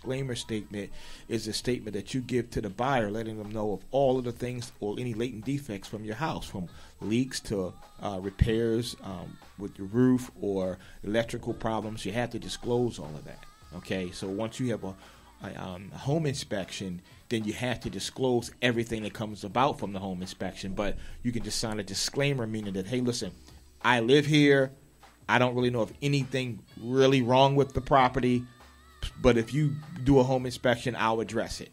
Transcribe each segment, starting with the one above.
disclaimer statement is a statement that you give to the buyer, letting them know of all of the things or any latent defects from your house, from leaks to repairs with your roof or electrical problems. You have to disclose all of that. Okay, so once you have a home inspection, then you have to disclose everything that comes about from the home inspection. But you can just sign a disclaimer, meaning that, hey, listen, I live here. I don't really know of anything really wrong with the property, but if you do a home inspection, I'll address it.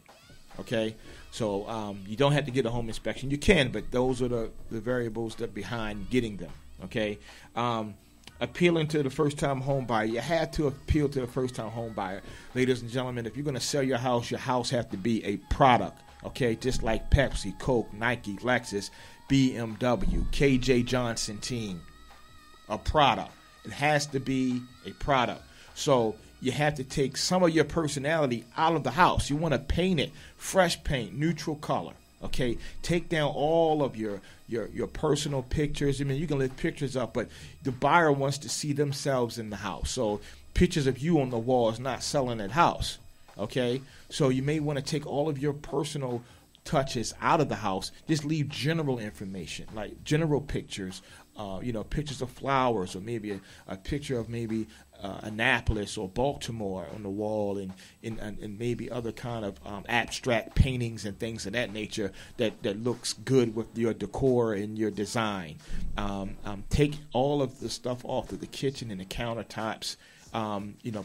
Okay, so you don't have to get a home inspection. You can, but those are the variables that behind getting them. Okay, appealing to the first-time home buyer. You have to appeal to the first-time home buyer. Ladies and gentlemen, if you're going to sell your house has to be a product, okay? Just like Pepsi, Coke, Nike, Lexus, BMW, KJ Johnson team, a product. It has to be a product. So you have to take some of your personality out of the house. You want to paint it fresh paint, neutral color. Okay, take down all of your personal pictures. I mean, you can lift pictures up, but the buyer wants to see themselves in the house. So pictures of you on the wall is not selling that house. Okay, so you may want to take all of your personal touches out of the house. Just leave general information, like general pictures. Pictures of flowers, or maybe a picture of maybe Annapolis or Baltimore on the wall, and maybe other kind of abstract paintings and things of that nature that looks good with your decor and your design. Take all of the stuff off of the kitchen and the countertops.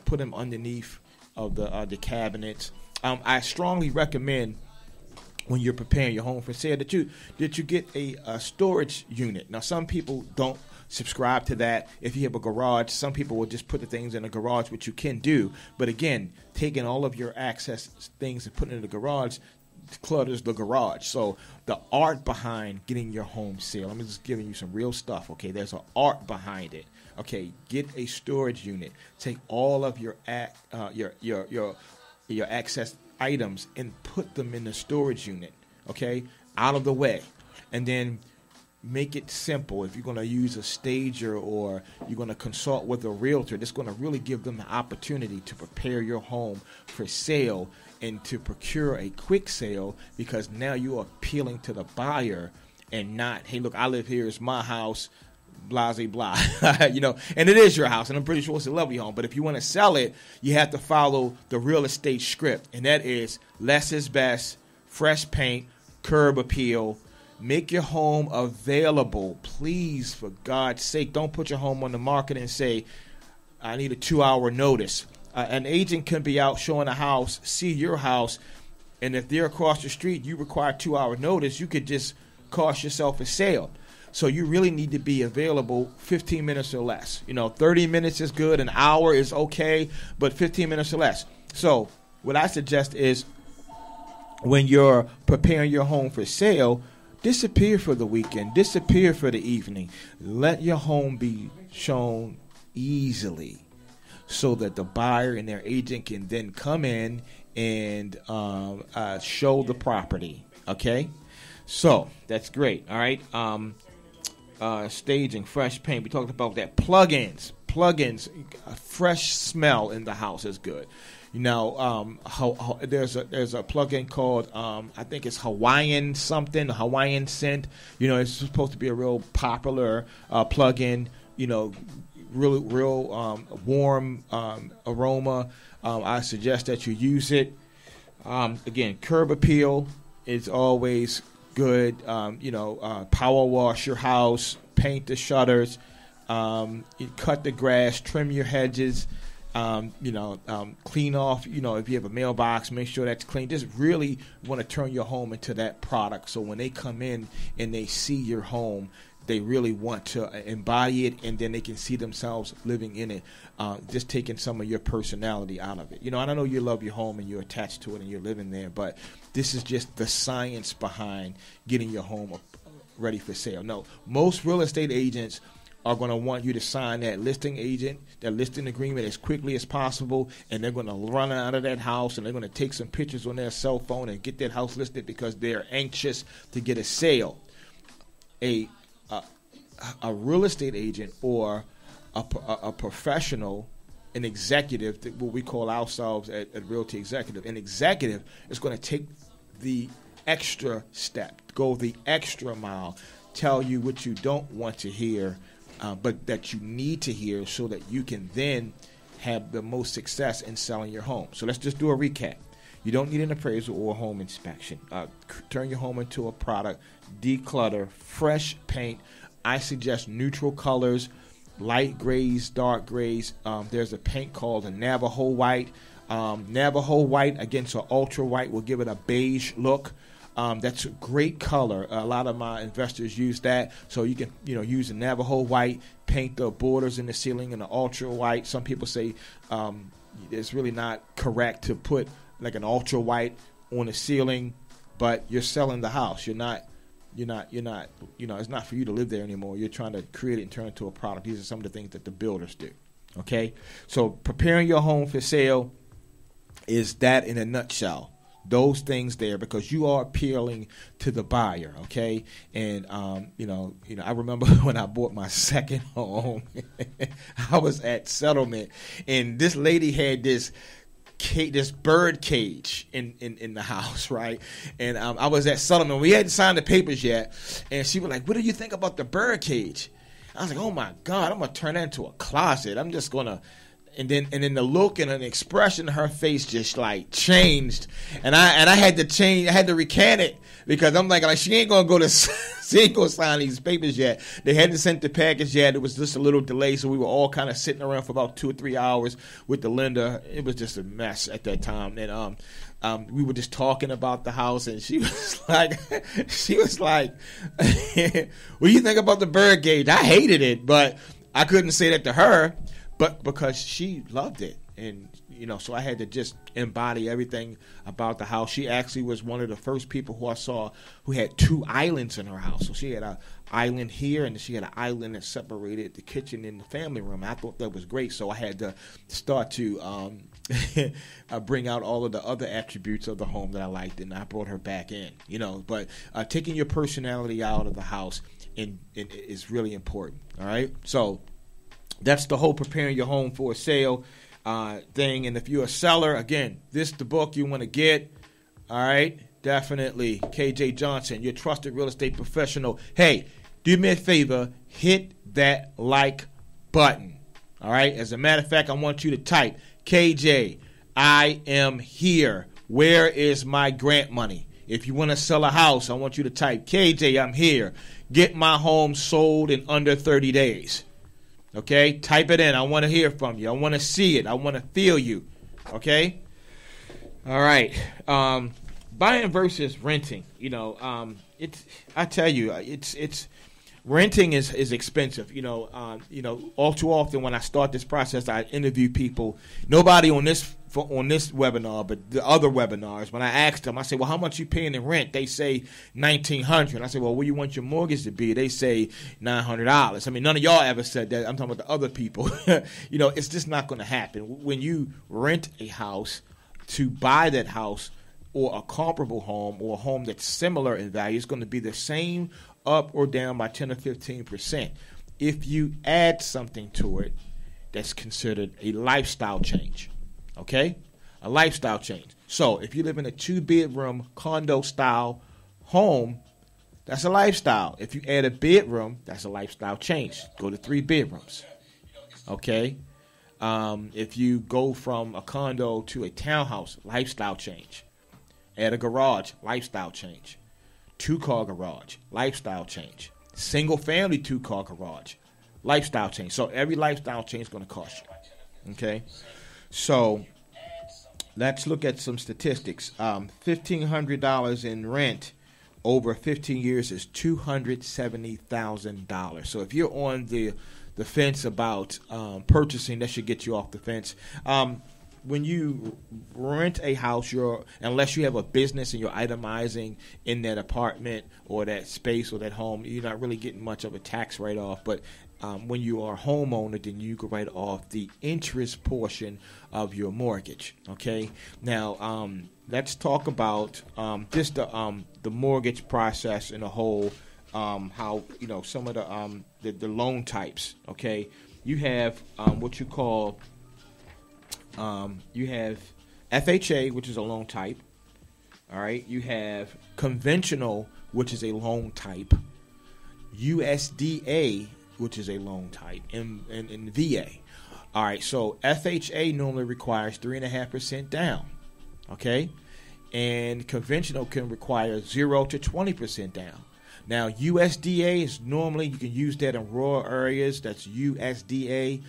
Put them underneath of the cabinets. I strongly recommend, when you're preparing your home for sale, that you get a storage unit. Now, some people don't subscribe to that. If you have a garage, some people will just put the things in a garage, which you can do. But again, taking all of your access things and putting it in the garage clutters the garage. So the art behind getting your home sale, I'm just giving you some real stuff, okay? There's an art behind it. Okay, get a storage unit. Take all of your access items and put them in the storage unit, okay, out of the way. And then make it simple. If you're going to use a stager or you're going to consult with a realtor, that's going to really give them the opportunity to prepare your home for sale and to procure a quick sale, because now you're appealing to the buyer and not, hey, look, I live here, it's my house, blah, blah, blah. And it is your house, and I'm pretty sure it's a lovely home. But if you want to sell it, you have to follow the real estate script, and that is less is best, fresh paint, curb appeal. Make your home available. Please, for God's sake, don't put your home on the market and say, I need a 2-hour notice. An agent can be out showing a house, see your house, and if they're across the street, you require 2-hour notice, you could just cost yourself a sale. So you really need to be available 15 minutes or less. 30 minutes is good, an hour is okay, but 15 minutes or less. So what I suggest is, when you're preparing your home for sale, disappear for the weekend, disappear for the evening. Let your home be shown easily so that the buyer and their agent can then come in and show the property. Okay? So that's great. All right. Staging, fresh paint. We talked about that. Plugins, a fresh smell in the house is good. There's a plug-in called I think it's Hawaiian something, Hawaiian scent. It's supposed to be a real popular plug-in. Real warm aroma. I suggest that you use it. Again, curb appeal is always good. Power wash your house, paint the shutters, cut the grass, trim your hedges. Clean off, if you have a mailbox, make sure that's clean. Just really want to turn your home into that product. So when they come in and they see your home, they really want to embody it, and then they can see themselves living in it, just taking some of your personality out of it. And I know you love your home and you're attached to it and you're living there, but this is just the science behind getting your home ready for sale. No, most real estate agents are going to want you to sign that listing agreement as quickly as possible, and they're going to run out of that house, and they're going to take some pictures on their cell phone and get that house listed because they're anxious to get a sale. A real estate agent or a professional an executive, what we call ourselves at Realty Executive, an executive is going to take the extra step, go the extra mile, tell you what you don't want to hear, but that you need to hear so that you can then have the most success in selling your home. So let's just do a recap. You don't need an appraisal or a home inspection. Turn your home into a product, declutter, fresh paint. I suggest neutral colors, light grays, dark grays. There's a paint called a Navajo white. Navajo white against an ultra white will give it a beige look. That's a great color. A lot of my investors use that. So you can, use a Navajo white, paint the borders in the ceiling in an ultra white. Some people say it's really not correct to put like an ultra white on the ceiling, but you're selling the house. You're not, it's not for you to live there anymore. You're trying to create it and turn it into a product. These are some of the things that the builders do. Okay? So preparing your home for sale is that in a nutshell. Those things there, because you are appealing to the buyer, okay? And I remember when I bought my second home, I was at settlement, and this lady had this bird cage in the house, right? And I was at settlement. We hadn't signed the papers yet, and she was like, "What do you think about the bird cage?" I was like, "Oh my God, I'm gonna turn that into a closet. I'm just gonna." And then the look and an expression in her face just like changed, and I had to change. I had to recant it because I'm like she ain't gonna sign these papers yet. They hadn't sent the package yet. It was just a little delay, so we were all kind of sitting around for about 2 or 3 hours with the lender. It was just a mess at that time, and we were just talking about the house, and she was like, "What do you think about the bird cage?" I hated it, but I couldn't say that to her. But because she loved it, and so I had to just embody everything about the house. She actually was one of the first people who I saw who had 2 islands in her house. So she had an island here, and she had an island that separated the kitchen and the family room. I thought that was great, so I had to start to bring out all of the other attributes of the home that I liked, and I brought her back in. But taking your personality out of the house is really important. All right, so. That's the whole preparing your home for a sale thing. And if you're a seller, again, this is the book you want to get. All right? Definitely. KJ Johnson, your trusted real estate professional. Hey, do me a favor. Hit that like button. All right? As a matter of fact, I want you to type, KJ, I am here. Where is my grant money? If you want to sell a house, I want you to type, KJ, I'm here. Get my home sold in under 30 days. Okay, type it in. I want to hear from you. I want to see it. I want to feel you. Okay. All right. Buying versus renting. I tell you, it's renting is expensive. All too often when I start this process, I interview people. Nobody on this webinar, but the other webinars, when I ask them, I say, "Well, how much you paying in rent?" They say $1,900. I say, "Well, what do you want your mortgage to be?" They say $900. I mean, none of y'all ever said that. I'm talking about the other people. It's just not going to happen. When you rent a house, to buy that house or a comparable home or a home that's similar in value, it's going to be the same up or down by 10 or 15%. If you add something to it, that's considered a lifestyle change. Okay? A lifestyle change. So if you live in a 2-bedroom condo-style home, that's a lifestyle. If you add a bedroom, that's a lifestyle change. Go to 3 bedrooms. Okay? If you go from a condo to a townhouse, lifestyle change. Add a garage, lifestyle change. 2-car garage, lifestyle change. Single family 2-car garage, lifestyle change. So every lifestyle change is going to cost you. Okay? So let's look at some statistics. $1,500 in rent over 15 years is $270,000. So if you're on the fence about purchasing, that should get you off the fence. When you rent a house, unless you have a business and you're itemizing in that apartment or that space or that home, you're not really getting much of a tax write-off. But when you are a homeowner, then you can write off the interest portion of your mortgage. Okay. Now, let's talk about just the mortgage process in a whole. How some of the loan types. Okay, you have what you call You have FHA, which is a loan type. All right. You have conventional, which is a loan type. USDA, which is a loan type, and VA. All right. So FHA normally requires 3.5% down. Okay. And conventional can require 0 to 20% down. Now, USDA is normally, you can use that in rural areas. That's USDA.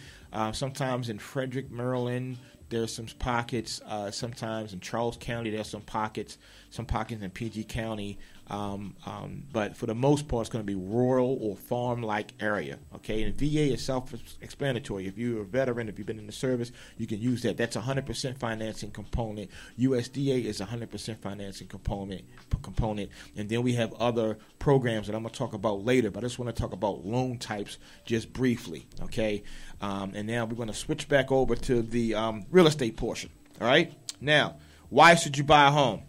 Sometimes in Frederick, Maryland, there's some pockets. Sometimes in Charles County, there's some pockets in PG County. But for the most part, it's going to be rural or farm-like area. Okay, and VA is self-explanatory. If you're a veteran, if you've been in the service, you can use that. That's 100% financing component. USDA is 100% financing component. And then we have other programs that I'm going to talk about later. But I just want to talk about loan types just briefly. Okay, and now we're going to switch back over to the real estate portion. All right. Now, why should you buy a home?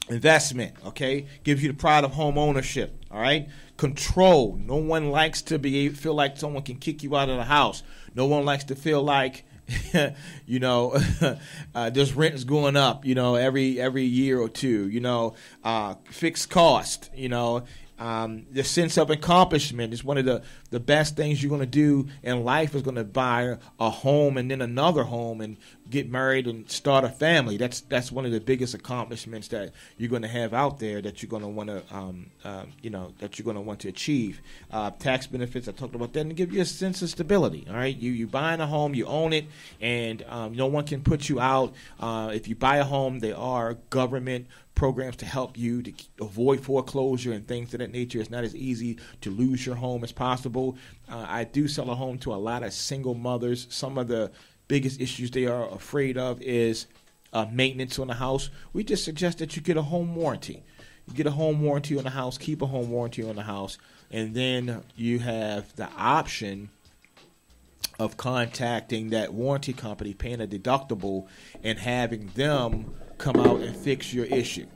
Investment, okay, gives you the pride of home ownership. All right, control. No one likes to feel like someone can kick you out of the house. No one likes to feel like this rent is going up. Every year or two. Fixed cost. The sense of accomplishment is one of the best things you're going to do in life is going to buy a home and then another home and get married and start a family. That's one of the biggest accomplishments that you're going to have out there that you're going to want to achieve. Tax benefits, I talked about that, and give you a sense of stability. All right, you buying a home, you own it, and no one can put you out. If you buy a home, there are government programs to help you to avoid foreclosure and things of that nature. It's not as easy to lose your home as possible. I do sell a home to a lot of single mothers. Some of the biggest issues they are afraid of is maintenance on the house. We just suggest that you get a home warranty. You get a home warranty on the house, keep a home warranty on the house, and then you have the option of contacting that warranty company, paying a deductible, and having them come out and fix your issue.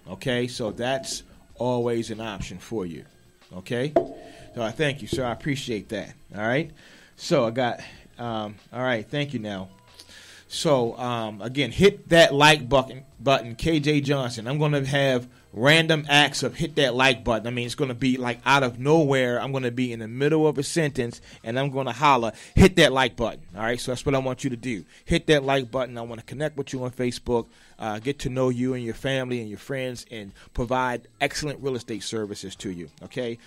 Okay, so that's always an option for you. Okay, so I thank you, sir. I appreciate that. All right, so I got all right, thank you. Now, so again, hit that like button, KJ Johnson. I'm going to have random acts of hit that like button. I mean, it's going to be like out of nowhere. I'm going to be in the middle of a sentence, and I'm going to holler, hit that like button. All right, so that's what I want you to do. Hit that like button. I want to connect with you on Facebook, get to know you and your family and your friends, and provide excellent real estate services to you. Okay,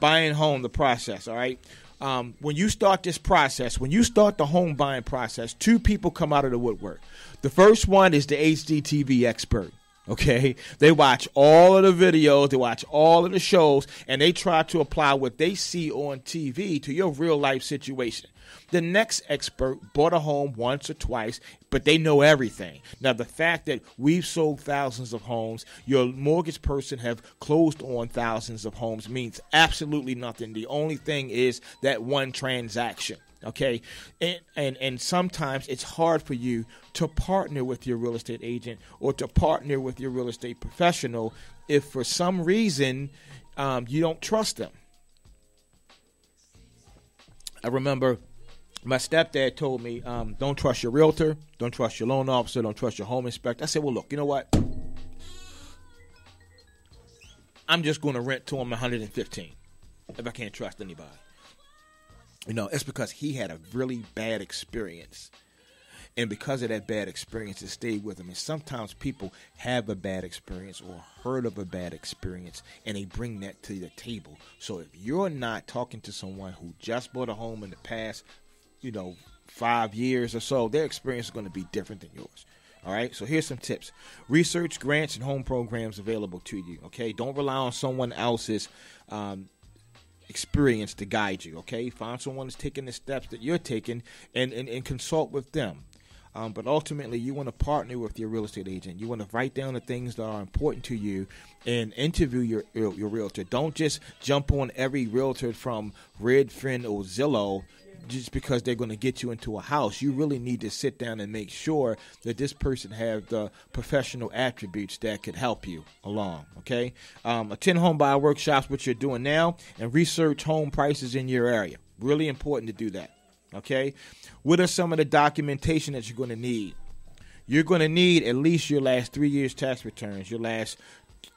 buying home, the process. All right. When you start this process, when you start the home buying process, two people come out of the woodwork. The first one is the HGTV expert. Okay, they watch all of the videos, they watch all of the shows, and they try to apply what they see on TV to your real life situation. The next expert bought a home once or twice, but they know everything. Now, the fact that we've sold thousands of homes, your mortgage person have closed on thousands of homes means absolutely nothing. The only thing is that one transaction. Okay, and sometimes it's hard for you to partner with your real estate agent or to partner with your real estate professional if for some reason you don't trust them. I remember my stepdad told me, don't trust your realtor, don't trust your loan officer, don't trust your home inspector. I said, well, look, you know what? I'm just going to rent to him $115 if I can't trust anybody. It's because he had a really bad experience. And because of that bad experience, it stayed with him. And sometimes people have a bad experience or heard of a bad experience, and they bring that to the table. So if you're not talking to someone who just bought a home in the past, 5 years or so, their experience is going to be different than yours. All right, so here's some tips. Research grants and home programs available to you, okay? Don't rely on someone else's experience to guide you, okay? Find someone that's taking the steps that you're taking and consult with them. But ultimately, you want to partner with your real estate agent. You want to write down the things that are important to you and interview your realtor. Don't just jump on every realtor from Redfin or Zillow just because they're going to get you into a house. You really need to sit down and make sure that this person has the professional attributes that could help you along, okay? Attend home buyer workshops, which you're doing now, and research home prices in your area. Really important to do that, Okay? What are some of the documentation that you're going to need? You're going to need at least your last 3 years tax returns, your last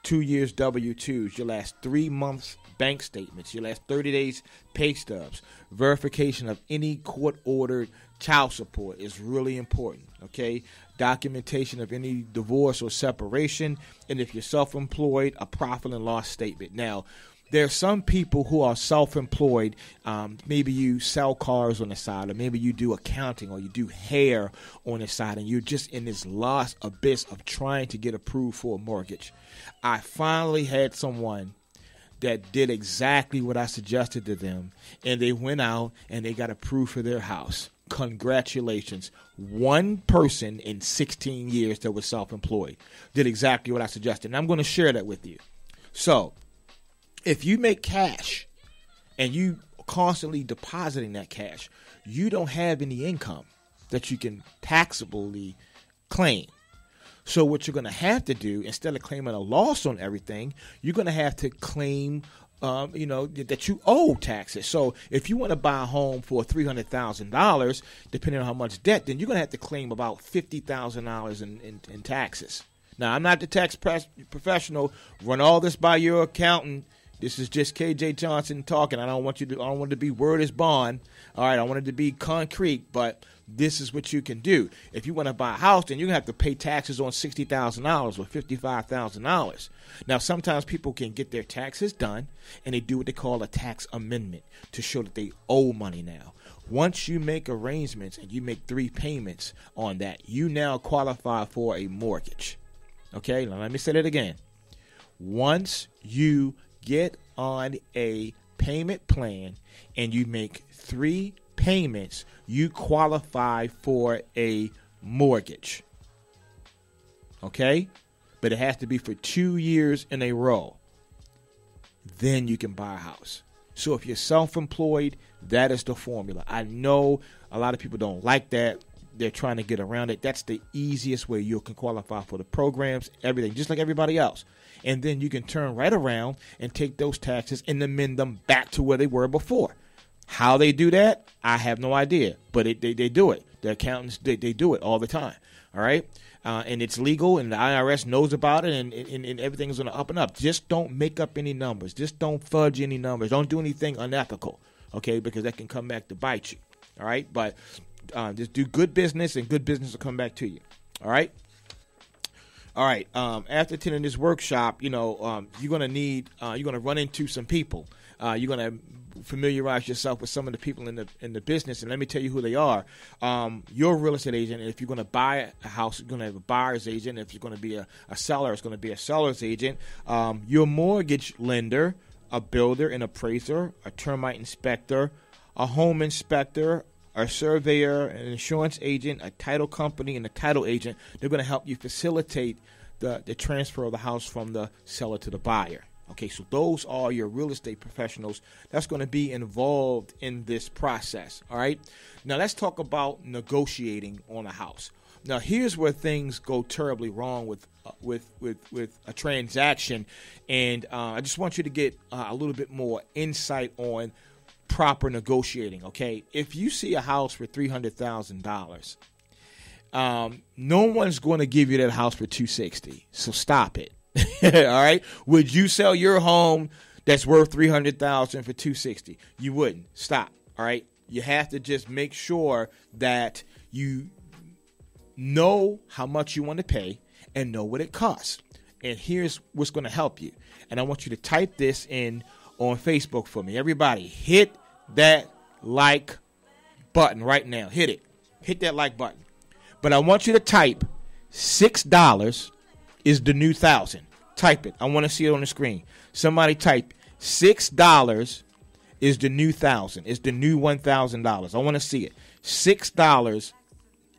2 years W-2s, your last 3 months bank statements, your last 30 days pay stubs. Verification of any court-ordered child support is really important, okay? Documentation of any divorce or separation, and if you're self-employed, a profit and loss statement. Now, there are some people who are self-employed. Maybe you sell cars on the side, or maybe you do accounting, or you do hair on the side, and you're just in this lost abyss of trying to get approved for a mortgage. I finally had someone that did exactly what I suggested to them, and they went out and they got approved for their house. Congratulations. One person in 16 years that was self-employed did exactly what I suggested, and I'm going to share that with you. So, if you make cash and you constantly depositing that cash, you don't have any income that you can taxably claim. So what you're going to have to do, instead of claiming a loss on everything, you're going to have to claim, that you owe taxes. So if you want to buy a home for $300,000, depending on how much debt, then you're going to have to claim about $50,000 in taxes. Now, I'm not the tax professional. Run all this by your accountant. This is just KJ Johnson talking. I don't want it to be word is bond. All right, I want it to be concrete, but this is what you can do. If you want to buy a house, then you're going to have to pay taxes on $60,000 or $55,000. Now, sometimes people can get their taxes done, and they do what they call a tax amendment to show that they owe money now. Once you make arrangements and you make 3 payments on that, you now qualify for a mortgage. Okay, now let me say that again. Once you get on a payment plan and you make 3 payments, you qualify for a mortgage. Okay? But it has to be for 2 years in a row. Then you can buy a house. So if you're self-employed, that is the formula. I know a lot of people don't like that. They're trying to get around it. That's the easiest way you can qualify for the programs, everything, just like everybody else. And then you can turn right around and take those taxes and amend them back to where they were before. How they do that, I have no idea. But they do it. The accountants, they do it all the time. All right? And it's legal, and the IRS knows about it, and everything is on the up and up. Just don't make up any numbers. Just don't fudge any numbers. Don't do anything unethical, okay, because that can come back to bite you. All right? But just do good business, and good business will come back to you. All right? All right. After attending this workshop, you're going to run into some people. You're going to familiarize yourself with some of the people in the business, and let me tell you who they are. You're a real estate agent, and if you're going to buy a house, you're going to have a buyer's agent. If you're going to be a seller, it's going to be a seller's agent. Your mortgage lender, a builder, an appraiser, a termite inspector, a home inspector, a surveyor, an insurance agent, a title company, and a title agent. They're going to help you facilitate the transfer of the house from the seller to the buyer. Okay, so those are your real estate professionals that's going to be involved in this process. All right. Now let's talk about negotiating on a house. Now here's where things go terribly wrong with a transaction, and I just want you to get a little bit more insight on proper negotiating. Okay, if you see a house for $300,000, no one's going to give you that house for $260,000. So stop it. All right. Would you sell your home that's worth $300,000 for $260,000? You wouldn't. Stop. All right. You have to just make sure that you know how much you want to pay and know what it costs. And here's what's going to help you. And I want you to type this in on Facebook for me. Everybody, hit that like button right now. Hit it. Hit that like button. But I want you to type $6 is the new $1,000. Type it. I want to see it on the screen. Somebody type $6 is the new $1,000. It's the new $1,000. I want to see it. $6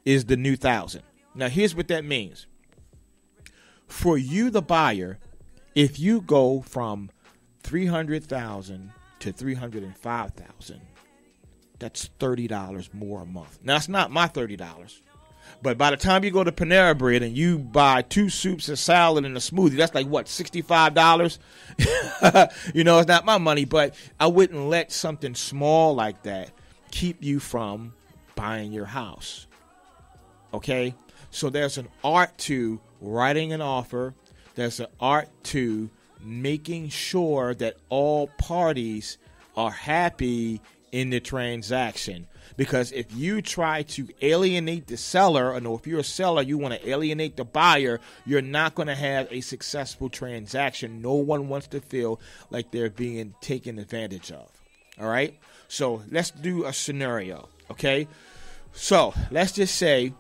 is the new $1,000. Now here's what that means. For you, the buyer, if you go from $300,000 to $305,000, that's $30 more a month. Now it's not my $30. But by the time you go to Panera Bread and you buy 2 soups, a salad, and a smoothie, that's like, what, $65? It's not my money, but I wouldn't let something small like that keep you from buying your house. Okay? So there's an art to writing an offer. There's an art to making sure that all parties are happy in the transaction. Because if you try to alienate the seller, or if you're a seller, you want to alienate the buyer, you're not going to have a successful transaction. No one wants to feel like they're being taken advantage of. All right? So let's do a scenario, okay? So let's just say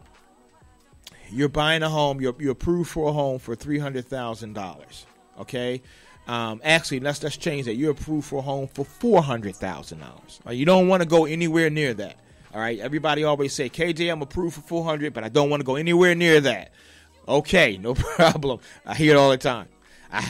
you're buying a home, you're approved for a home for $300,000, okay? Actually, let's change that. You're approved for a home for $400,000. Right? You don't want to go anywhere near that. All right. Everybody always say, KJ, I'm approved for 400, but I don't want to go anywhere near that. Okay, no problem. I hear it all the time.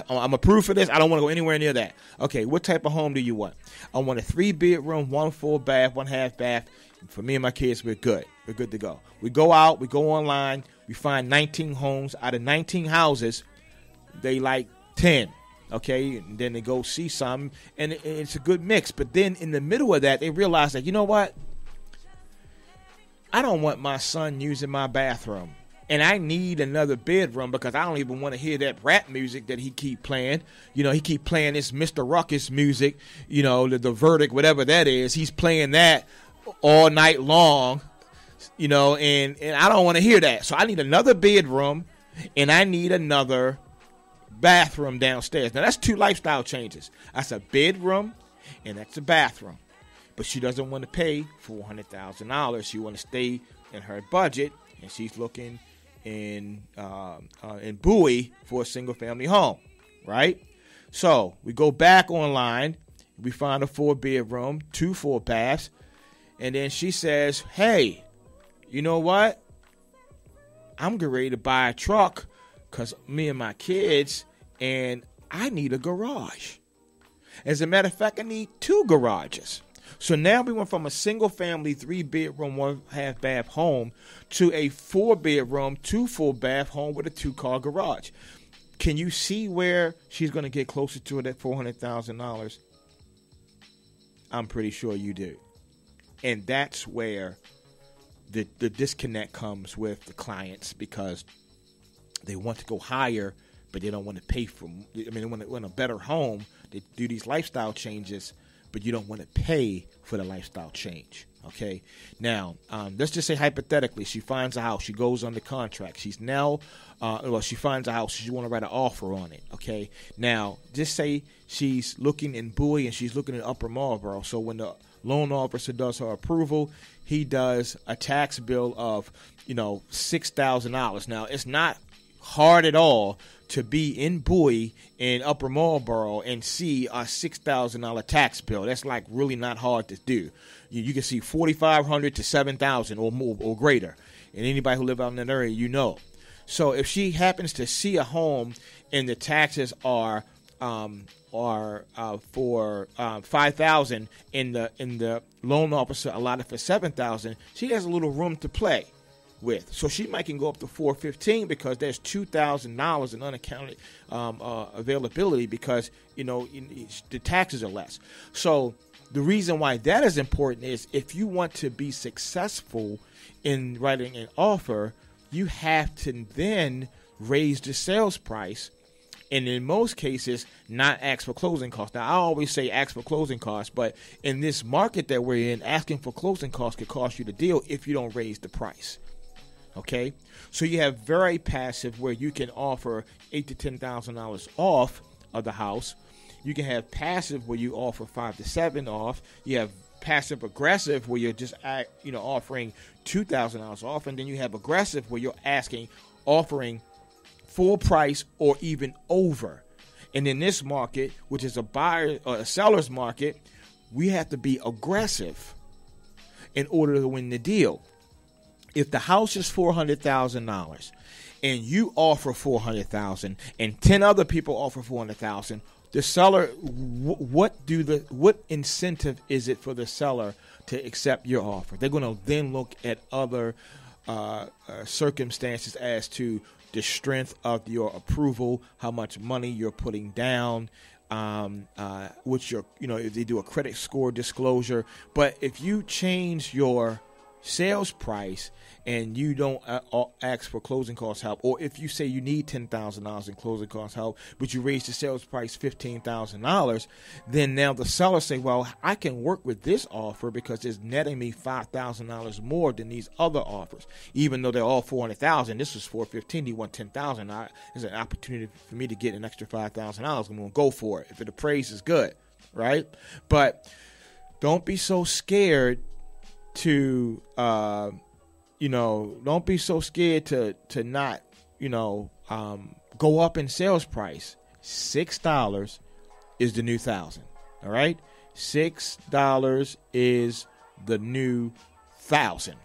I'm approved for this. I don't want to go anywhere near that. Okay, what type of home do you want? I want a 3-bedroom, 1 full bath, 1 half bath. For me and my kids, we're good. We're good to go. We go out, we go online, we find 19 homes. Out of 19 houses, they like 10. Okay, and then they go see some, and it's a good mix. But then in the middle of that, they realize that, you know what? I don't want my son using my bathroom. And I need another bedroom because I don't even want to hear that rap music that he keep playing. You know, he keep playing this Mr. Ruckus music, you know, the Verdict, whatever that is. He's playing that all night long, you know, and I don't want to hear that. So I need another bedroom, and I need another bathroom downstairs. Now, that's 2 lifestyle changes. That's a bedroom, and that's a bathroom. But she doesn't want to pay $400,000. She want to stay in her budget, and she's looking in Bowie for a single-family home, right? So we go back online. We find a 4-bedroom, 2 full baths, and then she says, hey, you know what? I'm getting ready to buy a truck because me and my kids, and I need a garage. As a matter of fact, I need 2 garages. So now we went from a single-family 3-bedroom, 1 half bath home to a 4-bedroom, 2 full bath home with a 2-car garage. Can you see where she's going to get closer to that $400,000? I'm pretty sure you do. And that's where the disconnect comes with the clients, because they want to go higher, but they don't want to pay for. I mean, they want a better home. They do these lifestyle changes, but you don't want to pay for the lifestyle change. Okay. Now, let's just say hypothetically, she finds a house. She goes under contract. She's now, she finds a house. She want to write an offer on it. Okay. Now, just say she's looking in Bowie and she's looking in Upper Marlboro. So when the loan officer does her approval, he does a tax bill of, $6,000. Now, it's not hard at all to be in Bowie in Upper Marlboro and see a $6,000 tax bill. That's like really not hard to do. You can see $4,500 to $7,000 or more or greater. And anybody who live out in that area, you know. So if she happens to see a home and the taxes are for $5,000 and the loan officer allotted for $7,000, she has a little room to play with. So she might can go up to $415 because there's $2,000 in unaccounted availability because the taxes are less. So the reason why that is important is if you want to be successful in writing an offer, you have to then raise the sales price. And in most cases, not ask for closing costs. Now, I always say ask for closing costs, but in this market that we're in, asking for closing costs could cost you the deal if you don't raise the price. Okay, so you have very passive where you can offer $8,000 to $10,000 off of the house. You can have passive where you offer $5,000 to $7,000 off. You have passive aggressive where you're just offering $2,000 off, and then you have aggressive where you're offering full price or even over. And in this market, which is a buyer or a seller's market, we have to be aggressive in order to win the deal. If the house is $400,000 and you offer $400,000 and 10 other people offer $400,000, the seller, what incentive is it for the seller to accept your offer? They're going to then look at other circumstances as to the strength of your approval, how much money you're putting down, which if they do a credit score disclosure. But if you change your sales price and you don't ask for closing cost help, or if you say you need $10,000 in closing cost help, but you raise the sales price $15,000, then now the seller say, well, I can work with this offer because it's netting me $5,000 more than these other offers, even though they're all $400,000. This was $415,000. You want $10,000? There's an opportunity for me to get an extra $5,000. I'm going to go for it if the praise is good, right? But don't be so scared to don't be so scared to not go up in sales price. $6 is the new $1,000. All right, $6 is the new $1,000.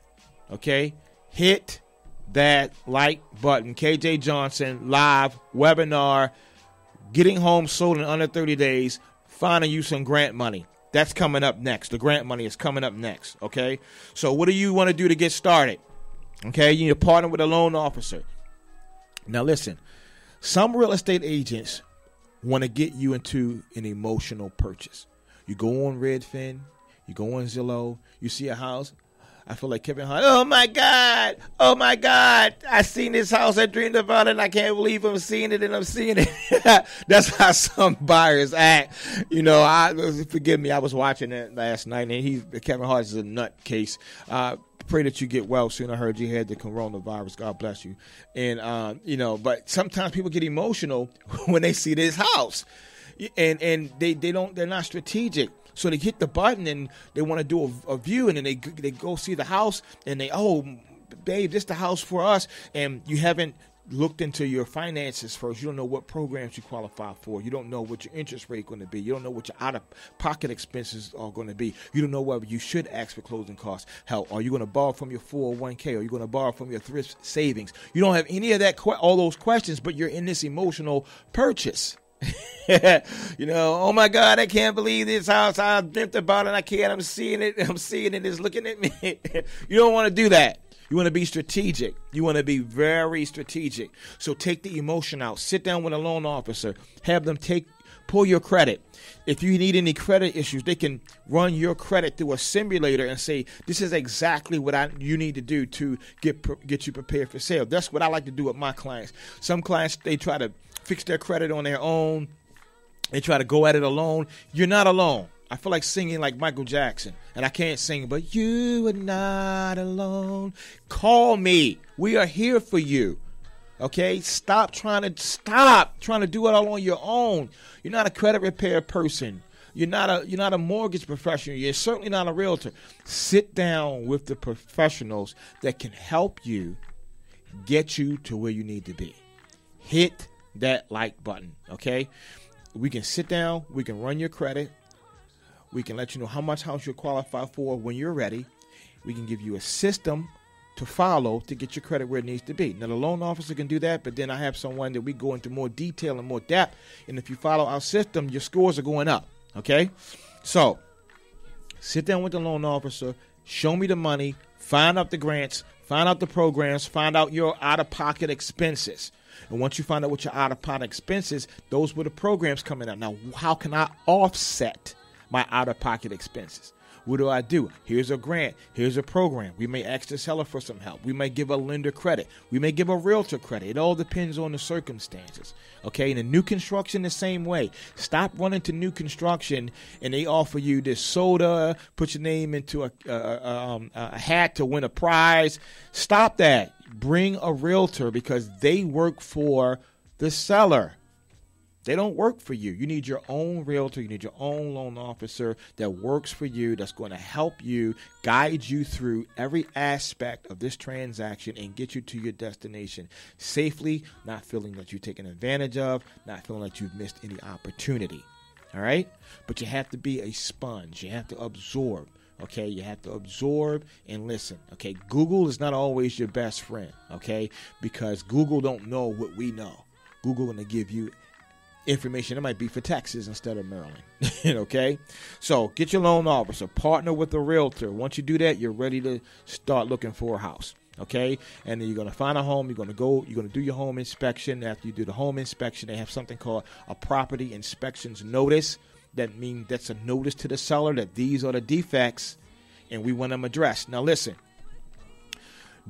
Okay, hit that like button. KJ Johnson live webinar, getting home sold in under 30 days, finding you some grant money. That's coming up next. The grant money is coming up next, okay? So what do you want to do to get started? Okay, you need to partner with a loan officer. Now listen, some real estate agents want to get you into an emotional purchase. You go on Redfin, you go on Zillow, you see a house. I feel like Kevin Hart. Oh my God, I seen this house. I dreamed about it, and I can't believe I'm seeing it, and I'm seeing it. That's how some buyers act. Forgive me, I was watching it last night, and Kevin Hart is a nutcase. Pray that you get well soon. I heard you had the coronavirus. God bless you. And but sometimes people get emotional when they see this house, and they're not strategic. So they hit the button and they want to do a view, and then they go see the house, and babe, this is the house for us. And you haven't looked into your finances first. You don't know what programs you qualify for. You don't know what your interest rate is going to be. You don't know what your out-of-pocket expenses are going to be. You don't know whether you should ask for closing costs help. Are you going to borrow from your 401k? Are you going to borrow from your thrift savings? You don't have any of that, all those questions, but you're in this emotional purchase. Oh my God, I can't believe this house. I dreamt about it. I can't. I'm seeing it. It's looking at me. You don't want to do that. You want to be strategic. You want to be very strategic. So take the emotion out. Sit down with a loan officer. Have them pull your credit. If you need any credit issues, they can run your credit through a simulator and say, this is exactly what you need to do to get you prepared for sale. That's what I like to do with my clients. Some clients, they try to fix their credit on their own. They try to go at it alone. You're not alone. I feel like singing like Michael Jackson, and I can't sing, but you are not alone. Call me. We are here for you. Okay? Stop trying to do it all on your own. You're not a credit repair person. You're not a mortgage professional. You're certainly not a realtor. Sit down with the professionals that can help you get you to where you need to be. Hit that like button, okay? We can sit down. We can run your credit. We can let you know how much house you're qualified for when you're ready. We can give you a system to follow to get your credit where it needs to be. Now, the loan officer can do that, but then I have someone that we go into more detail and more depth. And if you follow our system, your scores are going up, okay? So sit down with the loan officer. Show me the money. Find out the grants. Find out the programs. Find out your out-of-pocket expenses. And once you find out what your out-of-pocket expenses, those were the programs coming out. Now, how can I offset my out-of-pocket expenses? What do? Here's a grant. Here's a program. We may ask the seller for some help. We may give a lender credit. We may give a realtor credit. It all depends on the circumstances. Okay, and in new construction, the same way. Stop running to new construction and they offer you this soda, put your name into a hat to win a prize. Stop that. Bring a realtor because they work for the seller. They don't work for you. You need your own realtor. You need your own loan officer that works for you, that's going to help you, guide you through every aspect of this transaction and get you to your destination safely, not feeling that you're taken advantage of, not feeling like you've missed any opportunity. All right? But you have to be a sponge. You have to absorb. Okay, you have to absorb and listen. Okay, Google is not always your best friend. Okay, because Google don't know what we know. Google going to give you information that might be for Texas instead of Maryland. Okay, so get your loan officer, partner with a realtor. Once you do that, you're ready to start looking for a house. Okay, and then you're going to find a home. You're going to do your home inspection. After you do the home inspection, they have something called a property inspections notice. That means that's a notice to the seller that these are the defects and we want them addressed. Now listen,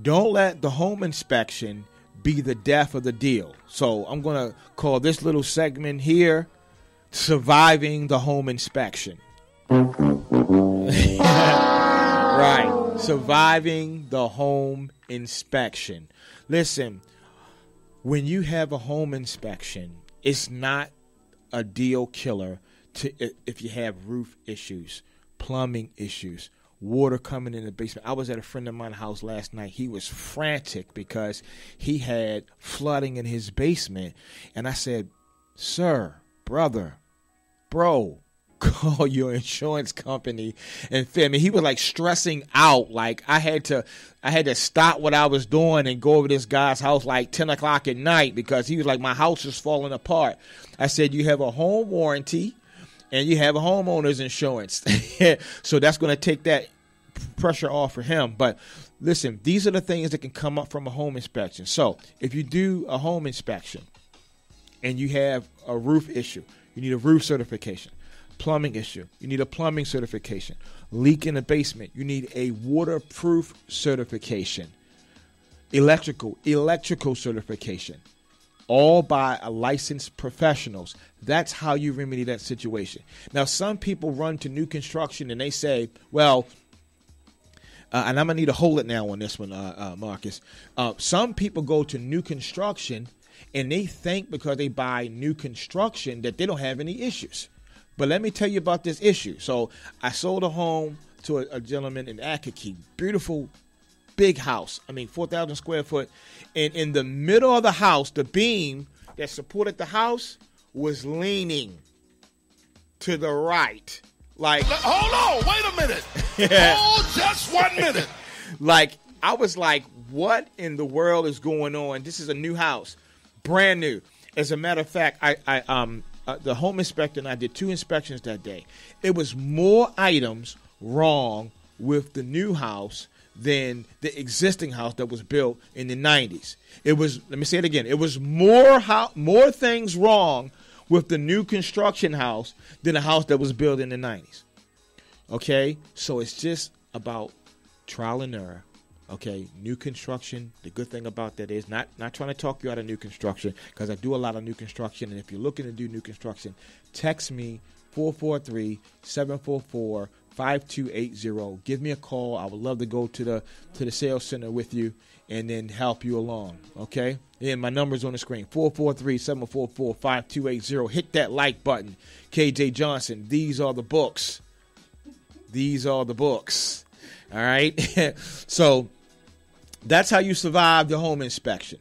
don't let the home inspection be the death of the deal. So I'm going to call this little segment here Surviving the Home Inspection. Right. Surviving the home inspection. Listen, when you have a home inspection, it's not a deal killer if you have roof issues, plumbing issues, water coming in the basement. I was at a friend of mine's house last night. He was frantic because he had flooding in his basement. And I said, sir, brother, bro, call your insurance company and fit me. He was like stressing out. Like I had to stop what I was doing and go over this guy's house like 10 o'clock at night because he was like, my house is falling apart. I said, you have a home warranty and you have a homeowner's insurance. So that's going to take that pressure off for him. But listen, these are the things that can come up from a home inspection. So if you do a home inspection and you have a roof issue, you need a roof certification. Plumbing issue, you need a plumbing certification. Leak in the basement, you need a waterproof certification. Electrical certification. All by a licensed professionals. That's how you remedy that situation. Now, some people run to new construction and they say, well, and I'm going to need to hold it now on this one, Marcus. Some people go to new construction and they think because they buy new construction that they don't have any issues. But let me tell you about this issue. So I sold a home to a gentleman in Akaki. Beautiful, big house. 4,000 square foot. And in the middle of the house, the beam that supported the house was leaning to the right. Like, hold on, wait a minute. Hold just 1 minute. Like, I was like, what in the world is going on? This is a new house, brand new. As a matter of fact, the home inspector and I did 2 inspections that day. It was more items wrong with the new house than the existing house that was built in the 90s. It was, let me say it again, it was more things wrong with the new construction house than the house that was built in the 90s. Okay? So it's just about trial and error. Okay, new construction, the good thing about that is not trying to talk you out of new construction because I do a lot of new construction. And if you're looking to do new construction, text me 443-744-5280. Give me a call. I would love to go to the sales center with you and then help you along. Okay, and my number's on the screen, 443-744-5280. Hit that like button. KJ Johnson, these are the books. These are the books. All right. So that's how you survive the home inspection,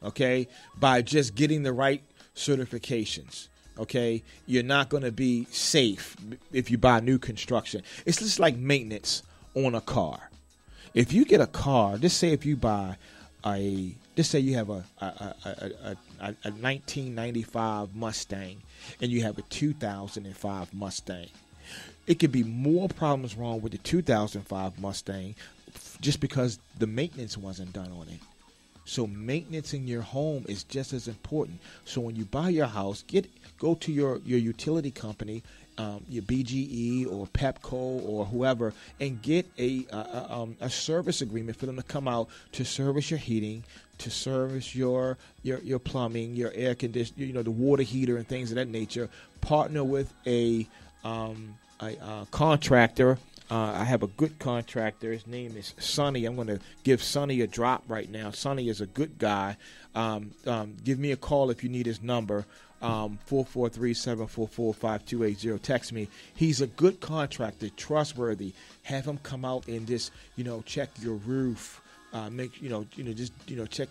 okay, by just getting the right certifications, okay? You're not going to be safe if you buy new construction. It's just like maintenance on a car. If you get a car, just say if you buy just say you have a 1995 Mustang and you have a 2005 Mustang. It could be more problems wrong with the 2005 Mustang just because the maintenance wasn't done on it. So maintenance in your home is just as important. So when you buy your house, go to your utility company, your BGE or Pepco or whoever, and get a service agreement for them to come out to service your heating, to service your plumbing, your air conditioning, the water heater and things of that nature. Partner with a contractor. I have a good contractor. His name is Sonny. I'm going to give Sonny a drop right now. Sonny is a good guy. Give me a call if you need his number, 443-744-5280. Text me. He's a good contractor, trustworthy. Have him come out and just, check your roof. Check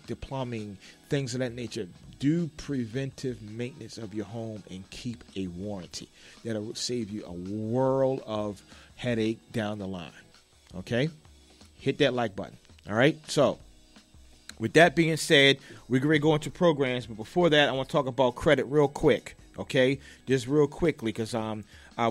the plumbing, things of that nature. Do preventive maintenance of your home and keep a warranty. That'll save you a world of headache down the line. Okay? Hit that like button. All right? So, with that being said, we're going to go into programs. But before that, I want to talk about credit real quick. Okay? Just real quickly because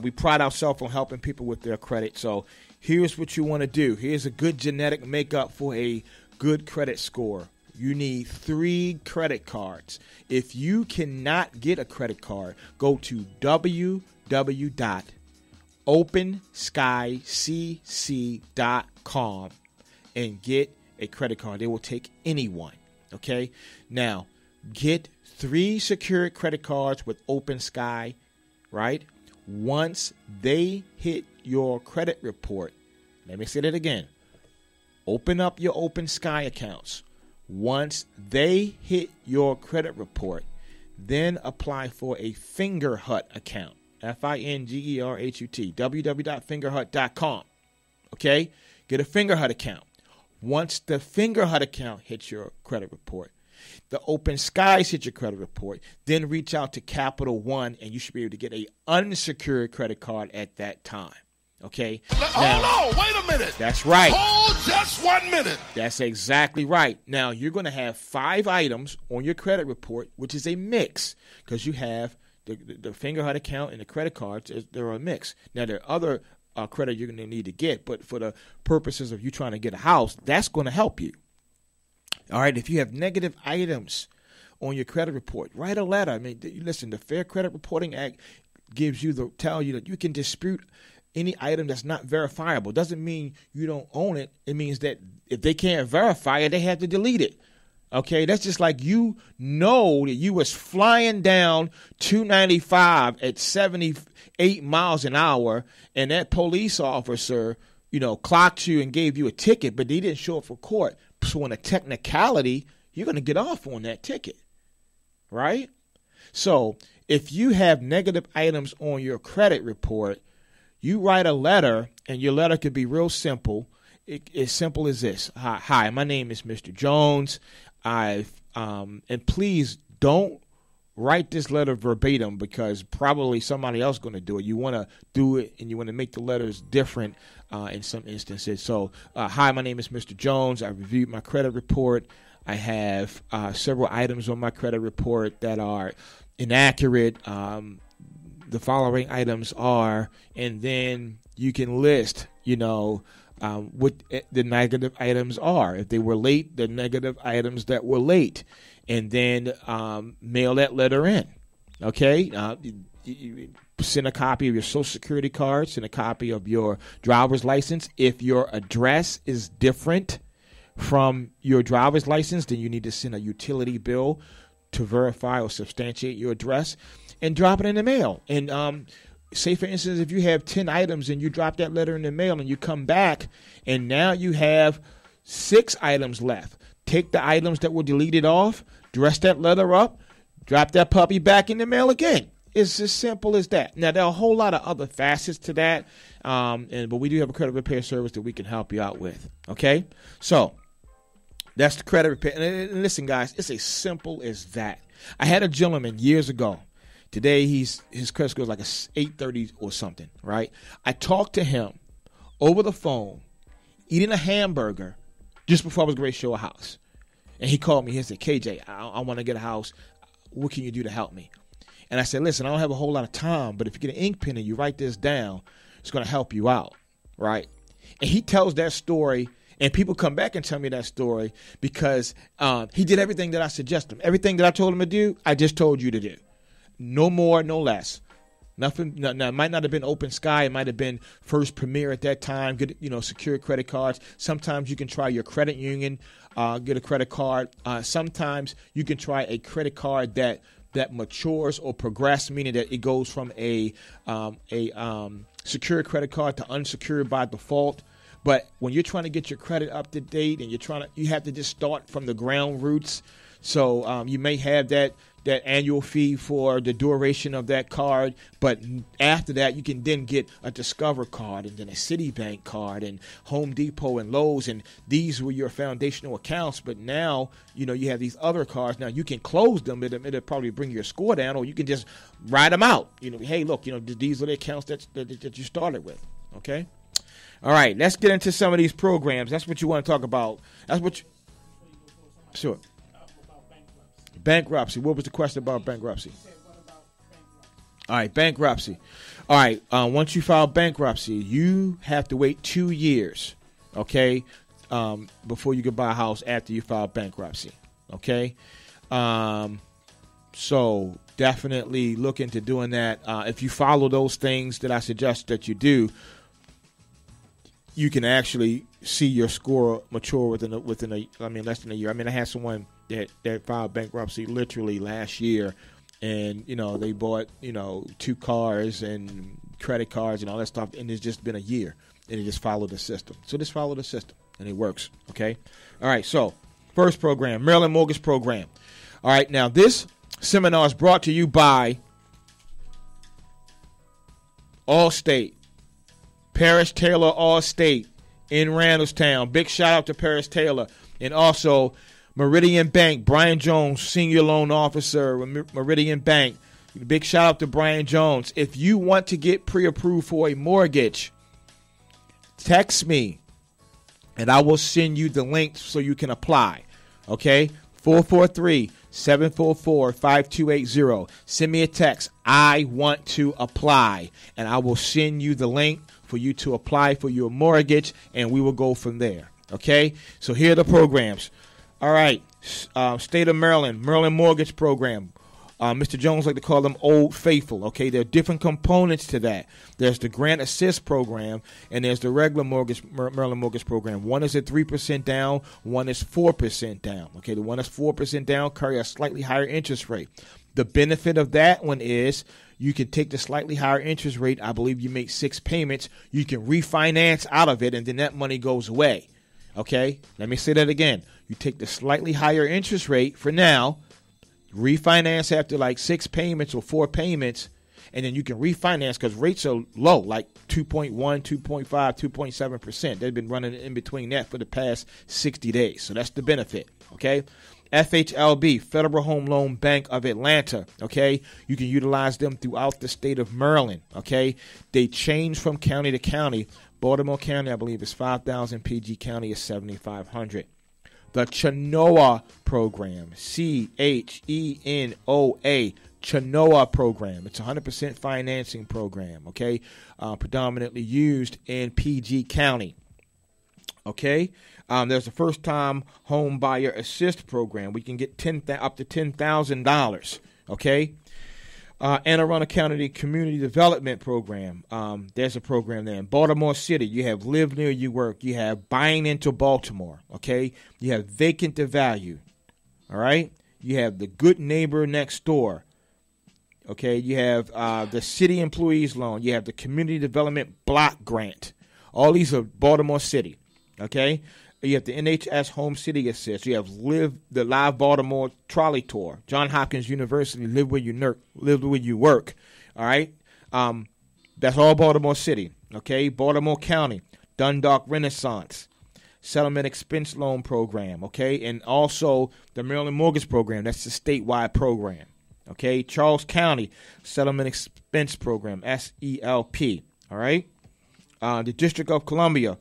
we pride ourselves on helping people with their credit. So, here's what you want to do. Here's a good genetic makeup for a good credit score, you need 3 credit cards. If you cannot get a credit card, go to www.openskycc.com and get a credit card. They will take anyone. Okay? Now, get 3 secured credit cards with OpenSky, right? Once they hit your credit report, let me say that again. Open up your OpenSky accounts. Once they hit your credit report, then apply for a Fingerhut account. Fingerhut. www.fingerhut.com. Okay? Get a Fingerhut account. Once the Fingerhut account hits your credit report, the OpenSky hit your credit report, then reach out to Capital One, and you should be able to get an unsecured credit card at that time. Okay? Hold on. Wait a minute. That's right. Hold just 1 minute. That's exactly right. Now, you're going to have 5 items on your credit report, which is a mix, because you have the Fingerhut account and the credit cards. They're a mix. Now, there are other credit you're going to need to get, but for the purposes of you trying to get a house, that's going to help you. All right, if you have negative items on your credit report, write a letter. I mean, listen, the Fair Credit Reporting Act tell you that you can dispute any item that's not verifiable. It doesn't mean you don't own it. It means that if they can't verify it, they have to delete it. Okay, that's just like you know that you was flying down 295 at 78 miles an hour, and that police officer, clocked you and gave you a ticket, but they didn't show up for court. So in a technicality, you're going to get off on that ticket, right? So if you have negative items on your credit report, you write a letter, and your letter could be real simple. As simple as this. Hi, my name is Mr. Jones. And please don't write this letter verbatim, because probably somebody else is going to do it. You want to do it, and you want to make the letters different in some instances. So, hi, my name is Mr. Jones. I reviewed my credit report. I have several items on my credit report that are inaccurate. The following items are, and then you can list, what the negative items are. If they were late, the negative items that were late, and then mail that letter in. Okay? You send a copy of your Social Security card, send a copy of your driver's license. If your address is different from your driver's license, then you need to send a utility bill to verify or substantiate your address, and drop it in the mail. And say, for instance, if you have 10 items and you drop that letter in the mail and you come back and now you have 6 items left, take the items that were deleted off, dress that letter up, drop that puppy back in the mail again. It's as simple as that. Now, there are a whole lot of other facets to that, but we do have a credit repair service that we can help you out with. Okay? So that's the credit repair. And listen, guys, it's as simple as that. I had a gentleman years ago. Today, his credit score is like a 830 or something, right? I talked to him over the phone, eating a hamburger, just before I was going to show a house. And he called me. He said, KJ, I want to get a house. What can you do to help me? And I said, listen, I don't have a whole lot of time, but if you get an ink pen and you write this down, it's going to help you out, right? And he tells that story, and people come back and tell me that story because he did everything that I suggested him. Everything that I told him to do, I just told you to do. No more, no less. Nothing. Now, it might not have been OpenSky. It might have been First Premier at that time. Get secure credit cards. Sometimes you can try your credit union. Get a credit card. Sometimes you can try a credit card that matures or progresses, meaning that it goes from a secure credit card to unsecured by default. But when you're trying to get your credit up to date and you have to just start from the ground roots. So you may have that annual fee for the duration of that card, but after that you can then get a Discover card and then a Citibank card and Home Depot and Lowe's, and these were your foundational accounts. But now you have these other cards. Now you can close them. It'll probably bring your score down, or you can just write them out. Hey, look, these are the accounts that you started with. Okay, all right. Let's get into some of these programs. That's what you want to talk about. Sure. Bankruptcy. What was the question about bankruptcy? All right, bankruptcy. All right, once you file bankruptcy, you have to wait 2 years, okay, before you can buy a house after you file bankruptcy. Okay, so definitely look into doing that. If you follow those things that I suggest that you do, you can actually see your score mature within less than a year. I mean, I had someone that filed bankruptcy literally last year, and they bought 2 cars and credit cards and all that stuff, and it's just been a year, and they just followed the system. So just follow the system, and it works. Okay, all right. So first program, Maryland Mortgage Program. All right, now this seminar is brought to you by Allstate, Paris Taylor Allstate in Randallstown. Big shout out to Paris Taylor, and also Meridian Bank, Brian Jones, Senior Loan Officer, Meridian Bank. Big shout out to Brian Jones. If you want to get pre-approved for a mortgage, text me, and I will send you the link so you can apply. Okay? 443-744-5280. Send me a text. I want to apply, and I will send you the link for you to apply for your mortgage, and we will go from there. Okay? So here are the programs. All right. State of Maryland, Maryland Mortgage Program. Mr. Jones like to call them Old Faithful. Okay, there are different components to that. There's the Grant Assist Program, and there's the regular Maryland Mortgage Program. One is at 3% down, one is 4% down. Okay, the one that's 4% down carry a slightly higher interest rate. The benefit of that one is you can take the slightly higher interest rate. I believe you make 6 payments. You can refinance out of it, and then that money goes away. Okay, let me say that again. You take the slightly higher interest rate for now, refinance after like 6 payments or 4 payments, and then you can refinance because rates are low, like 2.1, 2.5, 2.7%. They've been running in between that for the past 60 days. So that's the benefit, okay? FHLB, Federal Home Loan Bank of Atlanta, okay? You can utilize them throughout the state of Maryland, okay? They change from county to county. Baltimore County, I believe, is $5,000. PG County is $7,500. The Chenoa Program, Chenoa, Chenoa Program. It's a 100% financing program, okay? Predominantly used in PG County, okay? There's a first-time home buyer assist program. We can get up to $10,000, okay? Anne Arundel County Community Development Program. There's a program there. In Baltimore City, you have Live Near You Work. You have Buying into Baltimore, okay? You have Vacant to Value, all right? You have the Good Neighbor Next Door, okay? You have the City Employees Loan. You have the Community Development Block Grant. All these are Baltimore City, okay? You have the NHS Home City Assist. You have the Live Baltimore Trolley Tour. Johns Hopkins University, Live Where You Work. All right? That's all Baltimore City. Okay? Baltimore County, Dundalk Renaissance, Settlement Expense Loan Program. Okay? And also the Maryland Mortgage Program. That's the statewide program. Okay? Charles County, Settlement Expense Program, SELP. All right? The District of Columbia,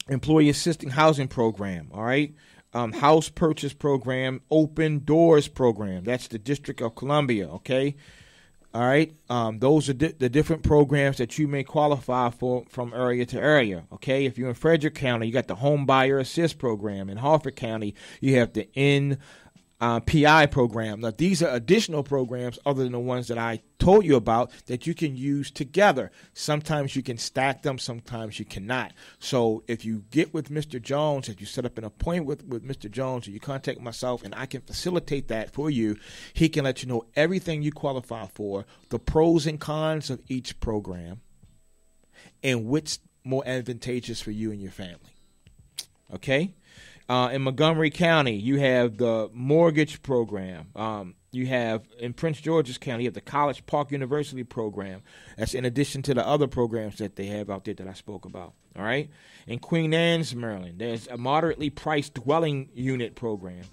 Employee Assisting Housing Program, all right? House Purchase Program, Open Doors Program. That's the District of Columbia, okay? All right? Those are the different programs that you may qualify for from area to area, okay? If you're in Frederick County, you got the Home Buyer Assist Program. In Harford County, you have the PI program. Now, these are additional programs other than the ones that I told you about that you can use together. Sometimes you can stack them, sometimes you cannot. So if you get with Mr. Jones, if you set up an appointment with Mr. Jones, or you contact myself and I can facilitate that for you, he can let you know everything you qualify for, the pros and cons of each program, and which more advantageous for you and your family. Okay? In Montgomery County, you have the mortgage program. You have, in Prince George's County, you have the College Park University program. That's in addition to the other programs that they have out there that I spoke about. All right? In Queen Anne's, Maryland, there's a moderately priced dwelling unit program.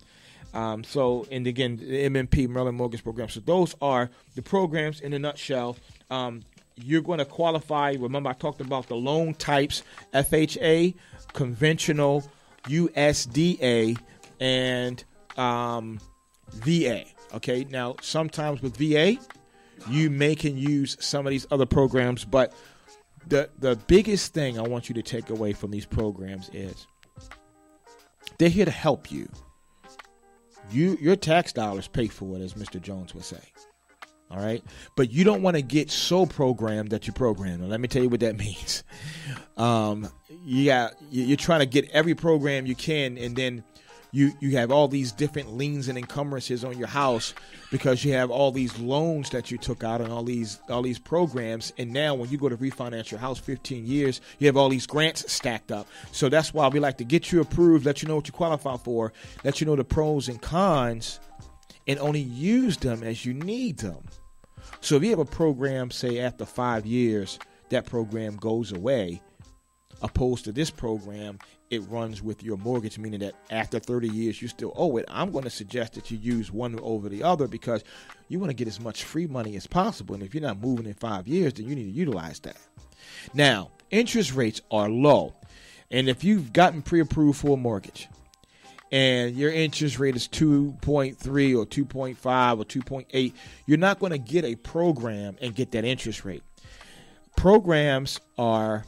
And again, the MMP, Maryland Mortgage Program. So those are the programs in a nutshell. You're going to qualify. Remember, I talked about the loan types, FHA, conventional, USDA, and VA. Okay, now sometimes with VA, you can use some of these other programs, but The biggest thing I want you to take away from these programs is they're here to help you. Your tax dollars pay for it, as Mr. Jones would say. All right, but you don't want to get so programmed that you program. Now, let me tell you what that means. You're trying to get every program you can, and then you have all these different liens and encumbrances on your house because you have all these loans that you took out and all these programs. And now when you go to refinance your house 15 years, you have all these grants stacked up. So that's why we like to get you approved, let you know what you qualify for, let you know the pros and cons, and only use them as you need them. So if you have a program, say after 5 years, that program goes away, opposed to this program, it runs with your mortgage, meaning that after 30 years, you still owe it. I'm going to suggest that you use one over the other because you want to get as much free money as possible. And if you're not moving in 5 years, then you need to utilize that. Now, interest rates are low. And if you've gotten pre-approved for a mortgage, and your interest rate is 2.3 or 2.5 or 2.8, you're not going to get a program and get that interest rate. Programs are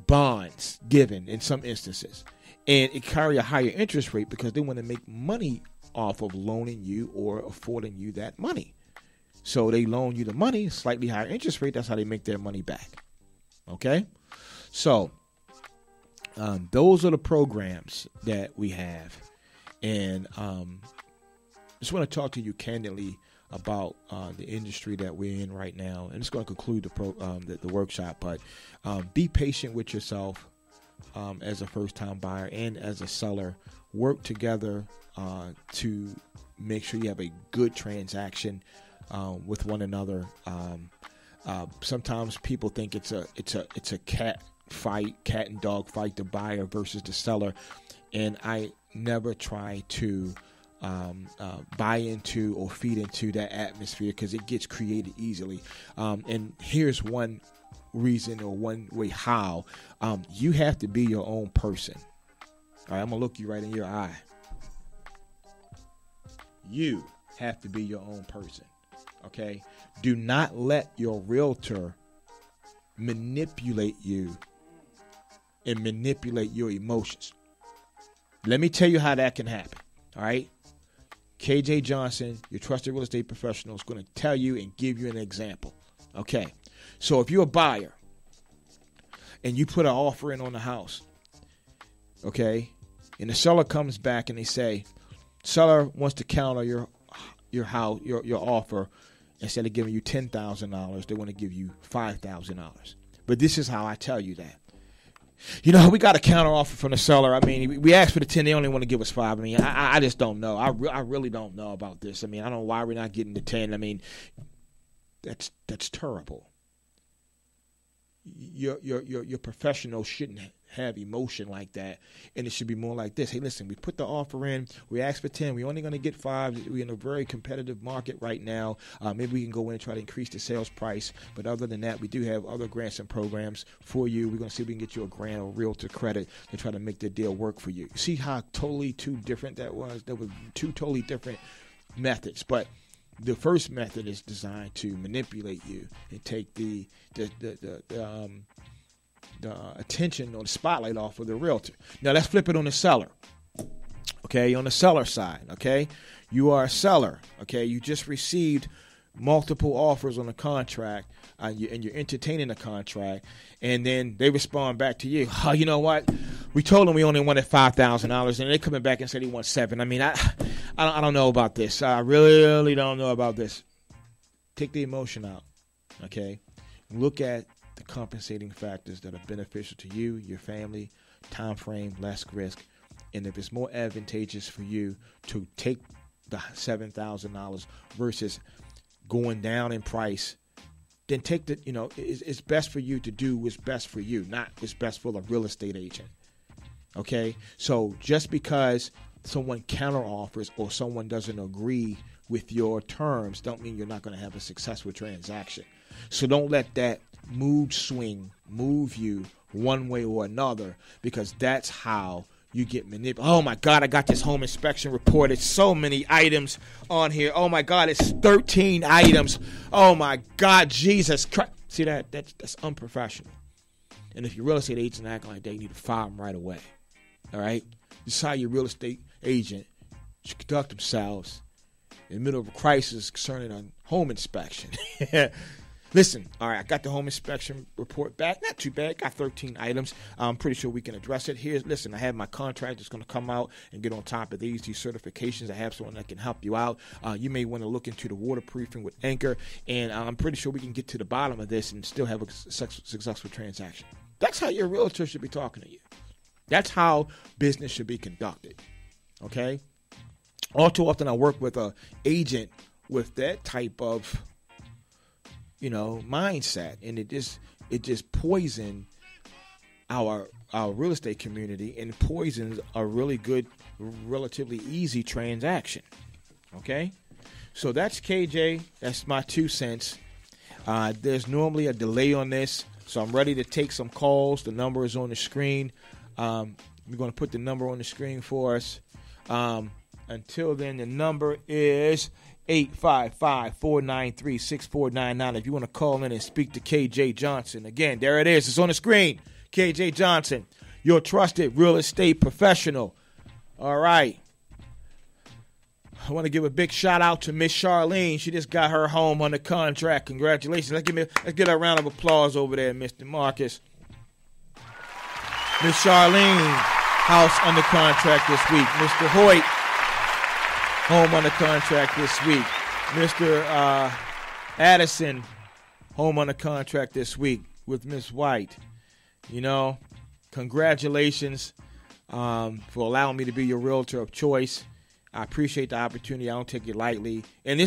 bonds given in some instances, and it carry a higher interest rate because they want to make money off of loaning you or affording you that money. So they loan you the money, slightly higher interest rate. That's how they make their money back. Okay? So those are the programs that we have. And just want to talk to you candidly about the industry that we're in right now. And it's going to conclude the workshop. But be patient with yourself as a first-time buyer and as a seller. Work together to make sure you have a good transaction with one another. Sometimes people think it's a cat and dog fight, the buyer versus the seller, and I never try to buy into or feed into that atmosphere because it gets created easily. And here's one reason or one way how you have to be your own person. All right, I'm gonna look you right in your eye. You have to be your own person. Okay, do not let your realtor manipulate you and manipulate your emotions. Let me tell you how that can happen. All right. KJ Johnson, your trusted real estate professional, is going to tell you and give you an example. Okay. So if you're a buyer and you put an offer in on the house, okay, and the seller comes back and they say, seller wants to counter your house, your offer. Instead of giving you $10,000, they want to give you $5,000. But this is how I tell you that. You know, we got a counter offer from the seller. I mean, we asked for the 10. They only want to give us 5. I mean, I just don't know. I really don't know about this. I mean, I don't know why we're not getting the 10. I mean, that's terrible. Your professional shouldn't have emotion like that, and it should be more like this. Hey, listen, we put the offer in. We asked for 10. We're only going to get 5. We're in a very competitive market right now. Maybe we can go in and try to increase the sales price. But other than that, we do have other grants and programs for you. We're going to see if we can get you a grant or realtor credit to try to make the deal work for you. See how totally two different that was? There were two totally different methods. But the first method is designed to manipulate you and take the attention or the spotlight off of the realtor. Now let's flip it on the seller. Okay, on the seller side, okay, you are a seller. Okay, you just received multiple offers on a contract, and you're entertaining a contract, and then they respond back to you. Oh, you know what? We told them we only wanted $5,000, and they're coming back and said he wants $7,000. I mean, I don't know about this. I really don't know about this. Take the emotion out. Okay, look at the compensating factors that are beneficial to you, your family, time frame, less risk. And if it's more advantageous for you to take the $7,000 versus going down in price, then take the, it's best for you to do what's best for you, not what's best for the real estate agent. Okay? So just because someone counter offers or someone doesn't agree with your terms don't mean you're not going to have a successful transaction. So don't let that mood swing move you one way or another, because that's how you get manipulated. Oh my God, I got this home inspection report. It's so many items on here. Oh my God, it's 13 items. Oh my God, Jesus Christ. See that's unprofessional. And if your real estate agent acting like that, you need to fire them right away. All right? This is how your real estate agent should conduct themselves in the middle of a crisis concerning a home inspection. Listen, all right, I got the home inspection report back. Not too bad. Got 13 items. I'm pretty sure we can address it. Listen, I have my contract that's going to come out and get on top of these certifications. I have someone that can help you out. You may want to look into the waterproofing with Anchor, and I'm pretty sure we can get to the bottom of this and still have a successful transaction. That's how your realtor should be talking to you. That's how business should be conducted, okay? All too often I work with an agent with that type of mindset, and it just poisons our real estate community and poisons a really good, relatively easy transaction. Okay, so that's KJ. That's my 2 cents. There's normally a delay on this, so I'm ready to take some calls. The number is on the screen. We're going to put the number on the screen for us. Until then, the number is 855-493-6499. If you want to call in and speak to KJ Johnson. Again, there it is. It's on the screen. KJ Johnson, your trusted real estate professional. All right. I want to give a big shout out to Miss Charlene. She just got her home under contract. Congratulations. Let's get a round of applause over there, Mr. Marcus. Miss Charlene, house under contract this week. Mr. Hoyt, home under contract this week. Mr. Addison, home under contract this week with Miss White. Congratulations for allowing me to be your realtor of choice. I appreciate the opportunity. I don't take it lightly. And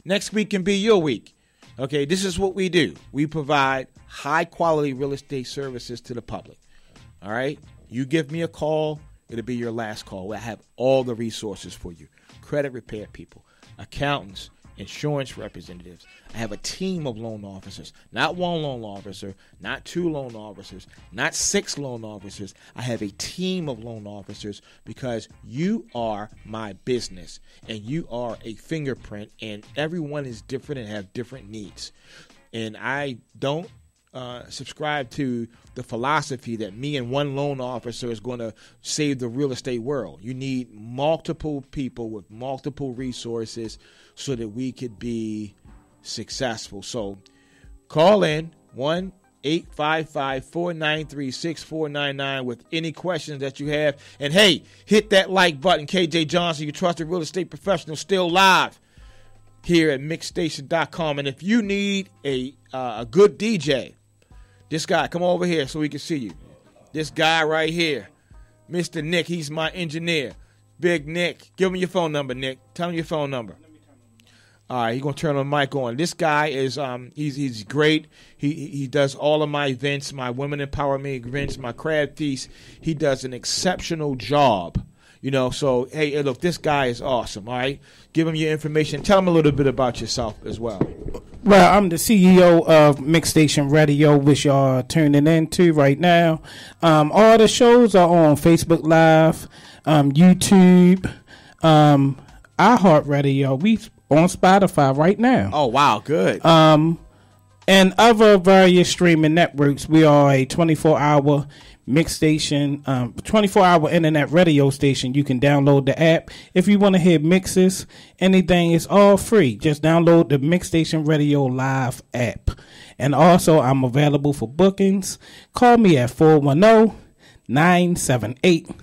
next week can be your week. Okay, this is what we do. We provide high-quality real estate services to the public. All right? You give me a call, it'll be your last call. I have all the resources for you. Credit repair people, accountants, insurance representatives. I have a team of loan officers, not one loan officer, not 2 loan officers, not 6 loan officers. I have a team of loan officers because you are my business and you are a fingerprint, and everyone is different and have different needs. And I don't subscribe to the philosophy that me and one loan officer is going to save the real estate world. You need multiple people with multiple resources so that we could be successful. So call in 1-855-493-6499 with any questions that you have. And hey, hit that like button. KJ Johnson, your trusted real estate professional, still live here at mixstation.com. And if you need a good DJ, this guy, come over here so we can see you. This guy right here, Mr. Nick, he's my engineer. Big Nick. Give him your phone number, Nick. Tell him your phone number. All right, he's going to turn the mic on. This guy is he's great. He does all of my events, my Women Empowerment events, my crab feast. He does an exceptional job. So, hey, look, this guy is awesome, all right? Give him your information. Tell him a little bit about yourself as well. Well, I'm the CEO of Mix Station Radio, which y'all tuning into right now. All the shows are on Facebook Live, YouTube, iHeartRadio. We on Spotify right now. Oh, wow, good. And other various streaming networks. We are a 24-hour Mix Station, 24-hour internet radio station. You can download the app. If you want to hear mixes, anything is all free. Just download the Mix Station Radio Live app. And also, I'm available for bookings. Call me at 410-978.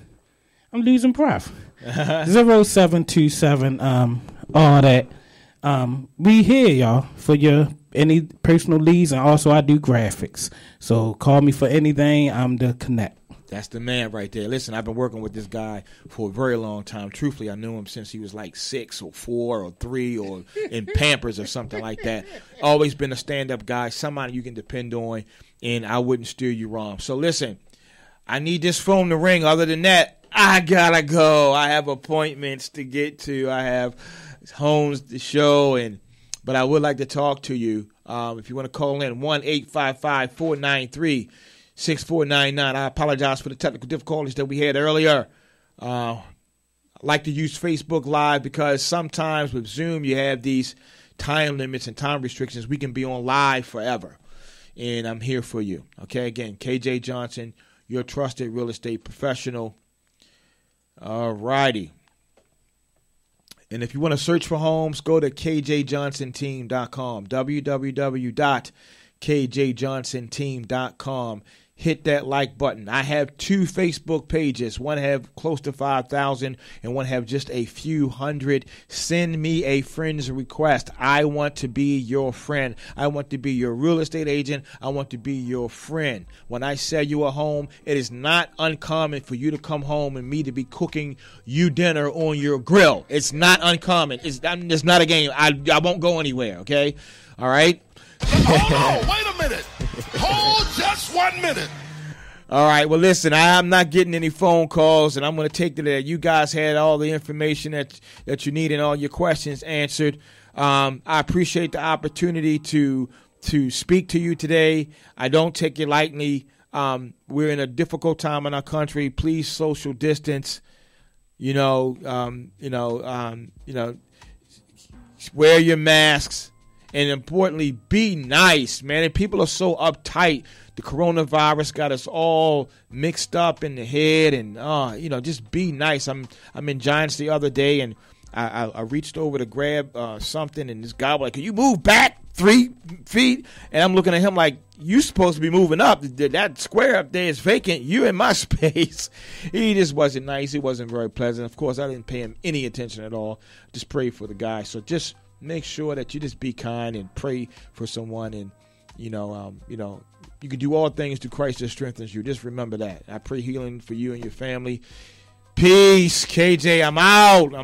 I'm losing breath. 0727. All that. We here, y'all, for your any personal leads, and also I do graphics. So call me for anything. I'm the connect. That's the man right there. Listen, I've been working with this guy for a very long time. Truthfully, I knew him since he was like 6 or 4 or 3 or in Pampers or something like that. Always been a stand-up guy, somebody you can depend on, and I wouldn't steer you wrong. So listen, I need this phone to ring. Other than that, I gotta go. I have appointments to get to. I have homes to show, but I would like to talk to you. If you want to call in, 1-855-493-6499. I apologize for the technical difficulties that we had earlier. I like to use Facebook Live because sometimes with Zoom you have these time limits and time restrictions. We can be on live forever. and I'm here for you. Okay, again, KJ Johnson, your trusted real estate professional. All righty. And if you want to search for homes, go to kjjohnsonteam.com, www.kjjohnsonteam.com. Hit that like button. I have 2 Facebook pages. One have close to 5,000 and one have just a few hundred. Send me a friend's request. I want to be your friend. I want to be your real estate agent. I want to be your friend. When I sell you a home, it is not uncommon for you to come home and me to be cooking you dinner on your grill. It's not uncommon. It's not a game. I won't go anywhere, okay? All right? Hold on, wait a minute. Hold just 1 minute. All right, well, listen, I'm not getting any phone calls, and I'm going to take it that you guys had all the information that you need and all your questions answered. I appreciate the opportunity to speak to you today. I don't take it lightly. We're in a difficult time in our country. Please social distance. Wear your masks. And importantly, be nice, man. And people are so uptight. The coronavirus got us all mixed up in the head, and just be nice. I'm in Giants the other day, and I reached over to grab something, and this guy was like, "Can you move back 3 feet?" And I'm looking at him like, "You supposed to be moving up. That square up there is vacant. You're in my space." He just wasn't nice. He wasn't very pleasant. Of course, I didn't pay him any attention at all. Just prayed for the guy. So just make sure that you just be kind and pray for someone, and you can do all things through Christ that strengthens you. Just remember that. I pray healing for you and your family. Peace, KJ. I'm out.